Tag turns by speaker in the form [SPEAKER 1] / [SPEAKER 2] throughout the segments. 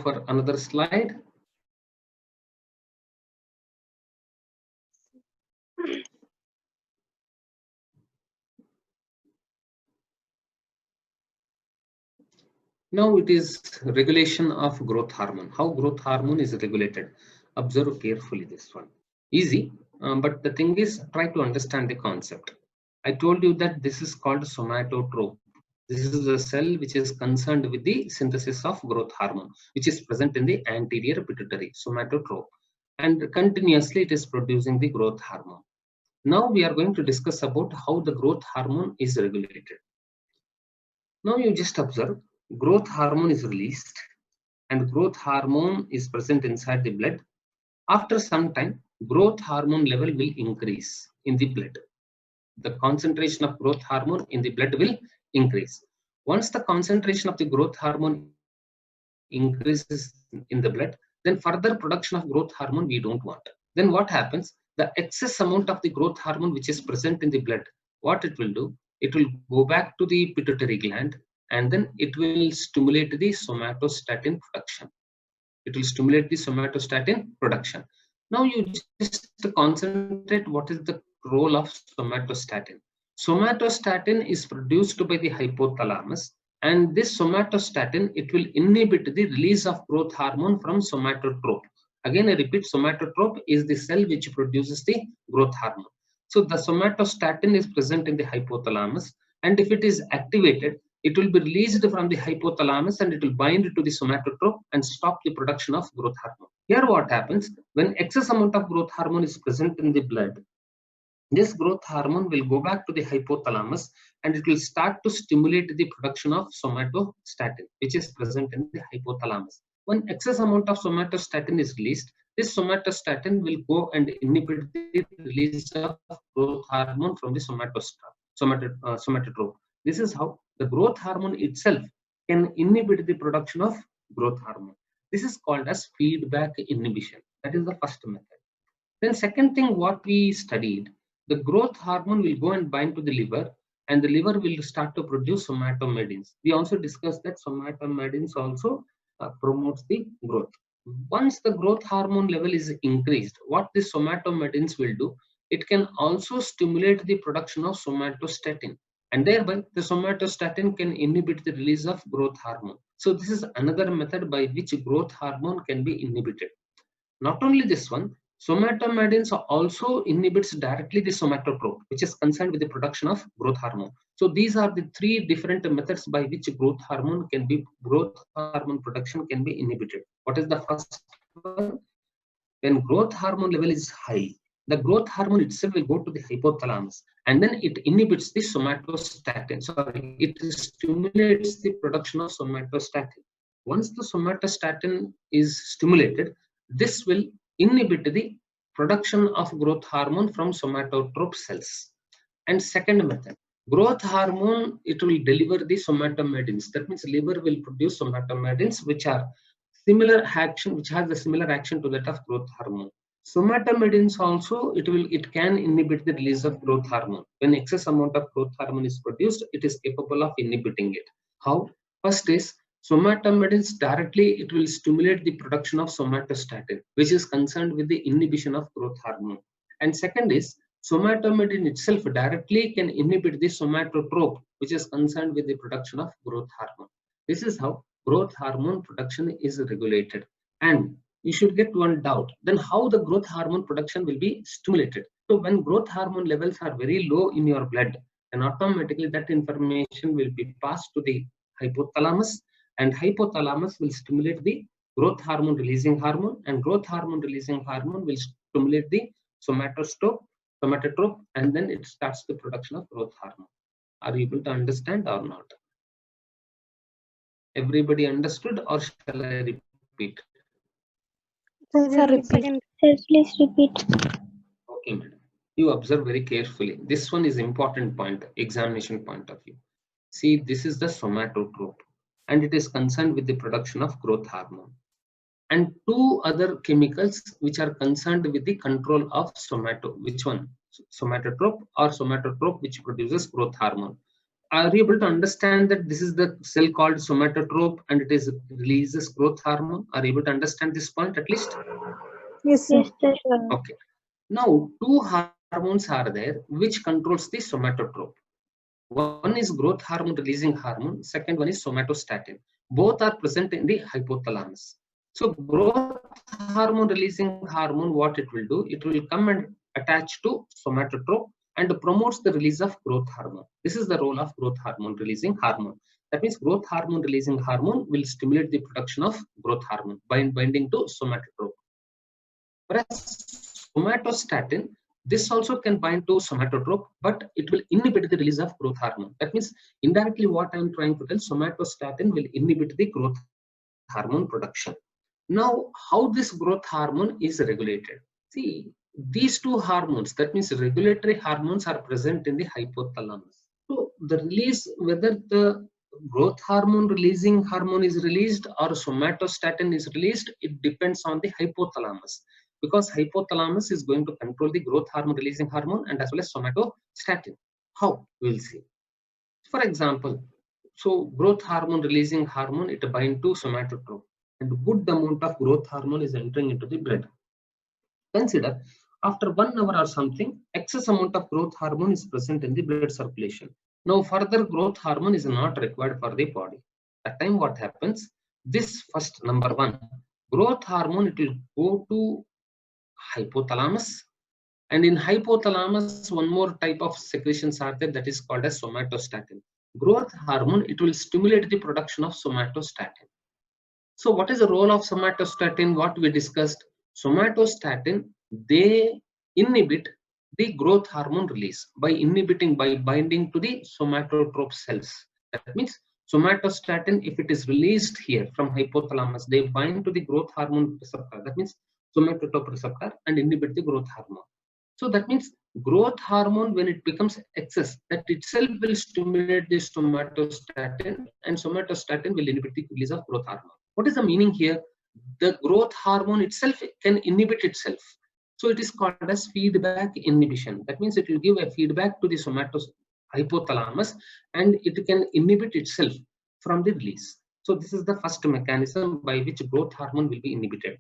[SPEAKER 1] for another slide. Now it is regulation of growth hormone. How growth hormone is regulated? Observe carefully this one. Easy, but the thing is, try to understand the concept. I told you that this is called somatotrope. This is the cell which is concerned with the synthesis of growth hormone, which is present in the anterior pituitary, somatotrope. And continuously it is producing the growth hormone. Now we are going to discuss about how the growth hormone is regulated. Now you just observe, growth hormone is released and growth hormone is present inside the blood. After some time, growth hormone level will increase in the blood. The concentration of growth hormone in the blood will increase. Once the concentration of the growth hormone increases in the blood, then further production of growth hormone we don't want. Then what happens? The excess amount of the growth hormone which is present in the blood, what it will do? It will go back to the pituitary gland and then it will stimulate the somatostatin production. It will stimulate the somatostatin production. Now you just concentrate what is the role of somatostatin. Somatostatin is produced by the hypothalamus, and this somatostatin, it will inhibit the release of growth hormone from somatotrope. Again I repeat, somatotrope is the cell which produces the growth hormone. So the somatostatin is present in the hypothalamus, and if it is activated, it will be released from the hypothalamus and it will bind to the somatotrope and stop the production of growth hormone. Here what happens, when excess amount of growth hormone is present in the blood, this growth hormone will go back to the hypothalamus and it will start to stimulate the production of somatostatin, which is present in the hypothalamus. When excess amount of somatostatin is released, this somatostatin will go and inhibit the release of growth hormone from the somatotrope. This is how the growth hormone itself can inhibit the production of growth hormone. This is called as feedback inhibition. That is the first method. Then second thing what we studied, the growth hormone will go and bind to the liver and the liver will start to produce somatomedins. We also discussed that somatomedins also promotes the growth. Once the growth hormone level is increased, what the somatomedins will do, it can also stimulate the production of somatostatin, and thereby the somatostatin can inhibit the release of growth hormone. So this is another method by which growth hormone can be inhibited. Not only this one, somatomedins also inhibits directly the somatotrope, which is concerned with the production of growth hormone. So these are the three different methods by which growth hormone production can be inhibited. What is the first one? When growth hormone level is high, the growth hormone itself will go to the hypothalamus and then it inhibits the somatostatin. Sorry, it stimulates the production of somatostatin. Once the somatostatin is stimulated, this will inhibit the production of growth hormone from somatotrope cells. And second method, growth hormone, it will deliver the somatomedins. That means liver will produce somatomedins which are similar action, which has a similar action to that of growth hormone. Somatomedins also, it can inhibit the release of growth hormone. When excess amount of growth hormone is produced, it is capable of inhibiting it. How? First is, somatomedins directly, it will stimulate the production of somatostatin, which is concerned with the inhibition of growth hormone. And second is, somatomedin itself directly can inhibit the somatotrope, which is concerned with the production of growth hormone. This is how growth hormone production is regulated. And you should get one doubt, then how the growth hormone production will be stimulated? So when growth hormone levels are very low in your blood, then automatically that information will be passed to the hypothalamus, and hypothalamus will stimulate the growth hormone releasing hormone, and growth hormone releasing hormone will stimulate the somatotrope, and then it starts the production of growth hormone. Are you able to understand or not? Everybody understood, or shall I repeat?
[SPEAKER 2] Sir, repeat. Sir, please repeat.
[SPEAKER 1] Okay, madam. You observe very carefully. This one is important point, examination point of view. See, this is the somatotrope, and it is concerned with the production of growth hormone. And two other chemicals which are concerned with the control of which one? Somatotrope or somatotrope which produces growth hormone. are you able to understand that this is the cell called somatotrope and it is releases growth hormone? Are you able to understand this point at least?
[SPEAKER 3] Yes, sir.
[SPEAKER 2] Yes, sir.
[SPEAKER 1] Okay. Now, two hormones are there which controls the somatotrope. One is growth hormone releasing hormone, second one is somatostatin. Both are present in the hypothalamus. So growth hormone releasing hormone, what it will do, it will come and attach to somatotrope and promotes the release of growth hormone. This is the role of growth hormone releasing hormone. That means growth hormone releasing hormone will stimulate the production of growth hormone by binding to somatotrope. Whereas somatostatin, this also can bind to somatotrope, but it will inhibit the release of growth hormone. That means indirectly what I am trying to tell, somatostatin will inhibit the growth hormone production. Now, how this growth hormone is regulated? See, these two hormones, that means regulatory hormones, are present in the hypothalamus. So the release, whether the growth hormone releasing hormone is released or somatostatin is released, it depends on the hypothalamus, because hypothalamus is going to control the growth hormone releasing hormone and as well as somatostatin. How? We'll see. For example, so growth hormone releasing hormone, it binds to somatotrope and good amount of growth hormone is entering into the blood. Consider after 1 hour or something, excess amount of growth hormone is present in the blood circulation. Now further growth hormone is not required for the body. At time what happens? This first number one, growth hormone, it will go to hypothalamus, and in hypothalamus one more type of secretions are there, that is called as somatostatin. Growth hormone, it will stimulate the production of somatostatin. So what is the role of somatostatin? What we discussed, somatostatin, they inhibit the growth hormone release by binding to the somatotrope cells. That means somatostatin, if it is released here from hypothalamus, they bind to the growth hormone receptor, that means somatotrope receptor, and inhibit the growth hormone. So that means growth hormone, when it becomes excess, that itself will stimulate the somatostatin, and somatostatin will inhibit the release of growth hormone. What is the meaning here? The growth hormone itself can inhibit itself. So it is called as feedback inhibition. That means it will give a feedback to the hypothalamus and it can inhibit itself from the release. So this is the first mechanism by which growth hormone will be inhibited.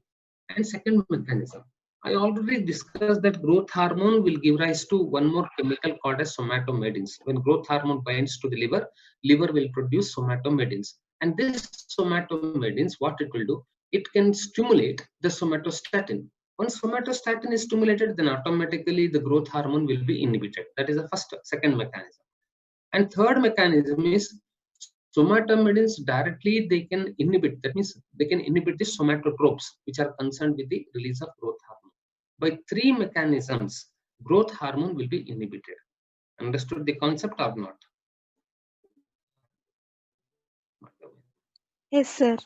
[SPEAKER 1] And second mechanism, I already discussed that growth hormone will give rise to one more chemical called as somatomedins. When growth hormone binds to the liver, liver will produce somatomedins. And this somatomedins, what it will do, it can stimulate the somatostatin. Once somatostatin is stimulated, then automatically the growth hormone will be inhibited. That is the second mechanism. And third mechanism is somatomedins directly they can inhibit, that means they can inhibit the somatotropes which are concerned with the release of growth hormone. By three mechanisms, growth hormone will be inhibited. Understood the concept or not?
[SPEAKER 3] Yes, sir.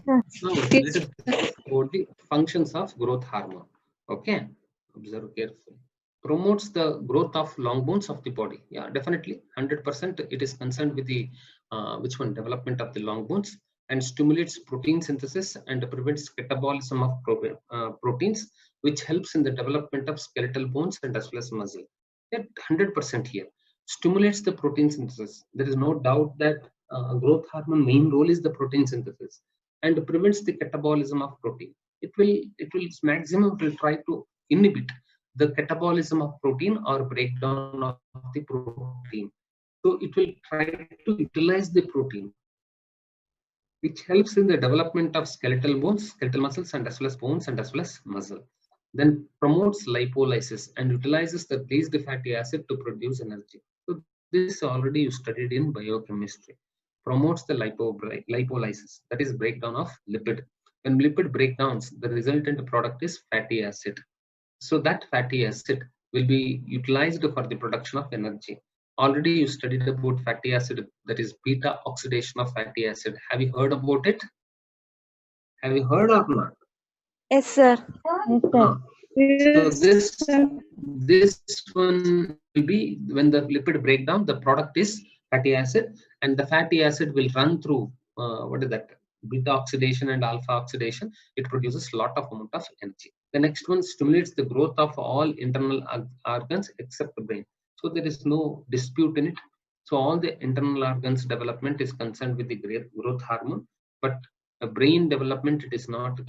[SPEAKER 1] Now let us discuss about the functions of growth hormone. Okay, observe carefully. Promotes the growth of long bones of the body. Yeah, definitely, 100%. It is concerned with the which one, development of the long bones, and stimulates protein synthesis and prevents catabolism of proteins, which helps in the development of skeletal bones and as well as muscle. At 100% here, stimulates the protein synthesis. There is no doubt that growth hormone main role is the protein synthesis, and prevents the catabolism of protein. It will maximum will try to inhibit the catabolism of protein or breakdown of the protein. So it will try to utilize the protein, which helps in the development of skeletal bones, skeletal muscles, and as well as bones and as well as muscle. Then promotes lipolysis and utilizes the glazed fatty acid to produce energy. So this already you studied in biochemistry. Promotes the lipolysis, that is breakdown of lipid. When lipid breakdowns, the resultant product is fatty acid. So that fatty acid will be utilized for the production of energy. Already you studied about fatty acid, that is beta oxidation of fatty acid. Have you heard about it? Have you heard or not?
[SPEAKER 3] Yes, sir.
[SPEAKER 1] So this one will be when the lipid breakdown, the product is fatty acid, and the fatty acid will run through what is that, beta oxidation and alpha oxidation. It produces a lot of amount of energy. The next one stimulates the growth of all internal organs except the brain. So there is no dispute in it. So all the internal organs development is concerned with the growth hormone, but brain development, it is not